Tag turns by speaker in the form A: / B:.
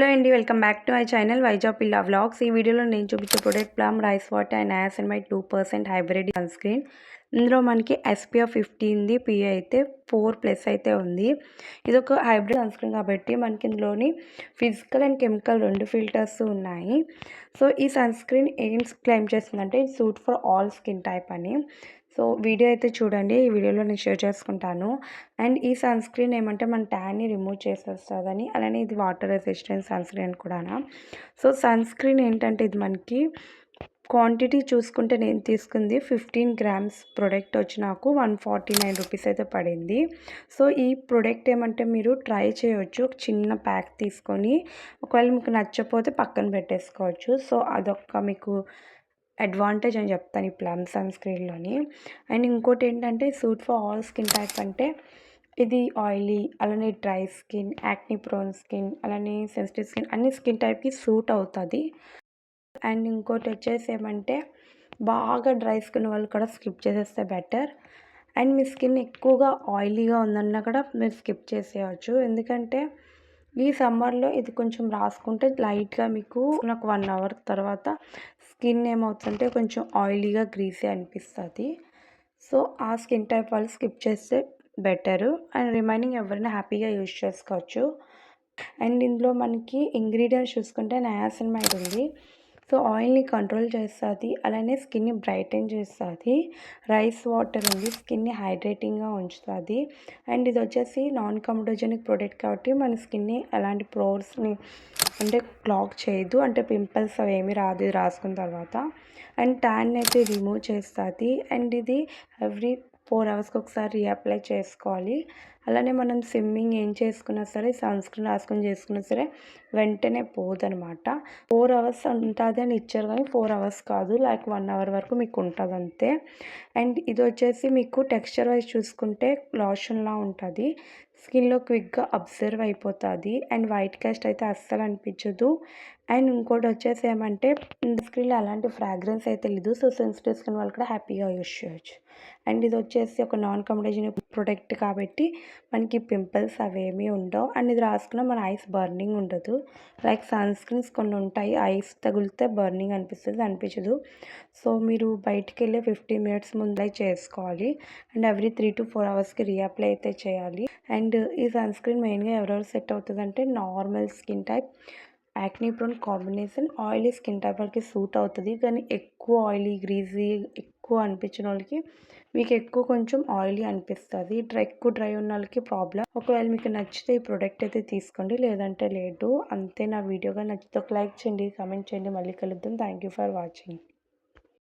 A: Hello అండి, welcome back to my channel Vizag పిల్లా vlogs. ఈ వీడియోలో నేను చూపించే product plum rice water and niacinamide 2% hybrid sunscreen. ఇందులో మనకి SPF 15 PA అయితే 4+ అయితే ఉంది. ఇది ఒక హైబ్రిడ్ సన్ స్క్రీన్ కాబట్టి మనకి ఇందులోని ఫిజికల్ అండ్ కెమికల్ 2 ఫిల్టర్స్ ఉన్నాయి. సో ఈ సన్ స్క్రీన్ ఏం క్లెయిమ్ చేస్తుందంటే ఇది suit for all skin type అని. సో వీడియో అయితే చూడండి, ఈ వీడియోలో నేను షేర్ చేసుకుంటాను. అండ్ ఈ సన్ స్క్రీన్ ఏమంటే మన ట్యాన్ని రిమూవ్ చేసేస్తుందని, అలానే ఇది వాటర్ రెసిస్టెంట్ సన్ స్క్రీన్ కూడా. సో సన్ స్క్రీన్ ఏంటంటే ఇది మనకి క్వాంటిటీ చూసుకుంటే నేను తీసుకుంది 15 గ్రామ్స్ ప్రోడక్ట్ వచ్చి నాకు 149 రూపీస్ అయితే పడింది. సో ఈ ప్రోడక్ట్ ఏమంటే మీరు ట్రై చేయవచ్చు, ఒక చిన్న ప్యాక్ తీసుకొని ఒకవేళ మీకు నచ్చకపోతే పక్కన పెట్టేసుకోవచ్చు. సో అదొక మీకు అడ్వాంటేజ్ అని చెప్తాను ఈ ప్లమ్ సన్ స్క్రీన్లోని. అండ్ ఇంకోటి ఏంటంటే suit for all skin type అంటే ఇది ఆయిలీ, అలానే dry skin, acne prone skin, అలానే సెన్సిటివ్ స్కిన్, అన్ని స్కిన్ టైప్కి సూట్ అవుతుంది. అండ్ ఇంకోటి వచ్చేసి ఏమంటే బాగా డ్రై స్కిన్ వాళ్ళు కూడా స్కిప్ చేసేస్తే బెటర్. అండ్ మీ స్కిన్ ఎక్కువగా ఆయిలీగా ఉందన్నా కూడా మీరు స్కిప్ చేసేయచ్చు, ఎందుకంటే ఈ సమ్మర్లో ఇది కొంచెం రాసుకుంటే లైట్గా మీకు ఒక 1 అవర్ తర్వాత స్కిన్ ఏమవుతుందంటే కొంచెం ఆయిలీగా గ్రీసీ అనిపిస్తుంది. సో ఆ స్కిన్ టైప్ వాళ్ళు స్కిప్ చేస్తే బెటరు. అండ్ రిమైనింగ్ ఎవరైనా హ్యాపీగా యూజ్ చేసుకోవచ్చు. అండ్ ఇందులో మనకి ఇంగ్రీడియంట్స్ చూసుకుంటే నయాసినమైడ్ ఉంది. సో ఆయిల్ని కంట్రోల్ చేస్తుంది, అలానే స్కిన్ని బ్రైటన్ చేస్తుంది. రైస్ వాటర్ ఉంది, స్కిన్ని హైడ్రేటింగ్గా ఉంచుతుంది. అండ్ ఇది వచ్చేసి నాన్ కమోడోజెనిక్ ప్రోడక్ట్ కాబట్టి మన స్కిన్ని ఎలాంటి పోర్స్ని అంటే క్లాగ్ చేయదు, అంటే పింపుల్స్ అవి ఏమీ రాదు ఇది రాసుకున్న తర్వాత. అండ్ ట్యాన్ అయితే రిమూవ్ చేస్తుంది. అండ్ ఇది ఎవ్రీ 4 అవర్స్కి ఒకసారి రీఅప్లై చేసుకోవాలి. అలానే మనం స్విమ్మింగ్ ఏం చేసుకున్నా సరే, సన్ స్క్రీన్ రాసుకొని చేసుకున్నా సరే వెంటనే పోదనమాట. 4 అవర్స్ ఉంటుంది అని ఇచ్చారు, కానీ 4 అవర్స్ కాదు, లైక్ 1 అవర్ వరకు మీకు ఉంటుంది అంతే. అండ్ ఇది వచ్చేసి మీకు టెక్స్చర్ వైజ్ చూసుకుంటే లోషన్లా ఉంటుంది, స్కిన్లో క్విక్గా అబ్జర్వ్ అయిపోతుంది. అండ్ వైట్ కాస్ట్ అయితే అస్సలు అనిపించదు. అండ్ ఇంకోటి వచ్చేసి ఏమంటే స్క్రీన్లో అలాంటి ఫ్రాగ్రెన్స్ అయితే లేదు. సో సెన్సిటివ్ స్కిన్ వాళ్ళు కూడా హ్యాపీగా యూజ్ చేయొచ్చు. అండ్ ఇది వచ్చేసి ఒక నాన్ కమోడోజెనిక్ ప్రోడక్ట్ కాబట్టి మనకి పింపుల్స్ అవేమీ ఉండవు. అండ్ ఇది రాసుకున్న మన ఐస్ బర్నింగ్ ఉండదు. లైక్ సన్ స్క్రీన్స్ కొన్ని ఉంటాయి, ఐస్ తగిలితే బర్నింగ్ అనిపించదు. సో మీరు బయటికి వెళ్ళి 15 మినిట్స్ ముందే చేసుకోవాలి. అండ్ ఎవ్రీ 3 to 4 అవర్స్కి రీఅప్లై అయితే చేయాలి. అండ్ ఈ సన్ స్క్రీన్ మెయిన్గా ఎవరెవరు సెట్ అవుతుందంటే normal skin type, acne prone combination, oily skin type వాళ్ళకి సూట్ అవుతుంది. కానీ ఎక్కువ ఆయిలీ గ్రీజీ ఎక్కువ అనిపించిన వాళ్ళకి, మీకు ఎక్కువ కొంచెం ఆయిలీ అనిపిస్తుంది, ఎక్కువ డ్రై ఉన్న వాళ్ళకి ప్రాబ్లం. ఒకవేళ మీకు నచ్చితే ఈ ప్రోడక్ట్ అయితే తీసుకోండి, లేదంటే లేదు. అంతే. నా వీడియోగా నచ్చితే ఒక లైక్ చేయండి, కామెంట్ చేయండి. మళ్ళీ కలుద్దాం. Thank you for watching.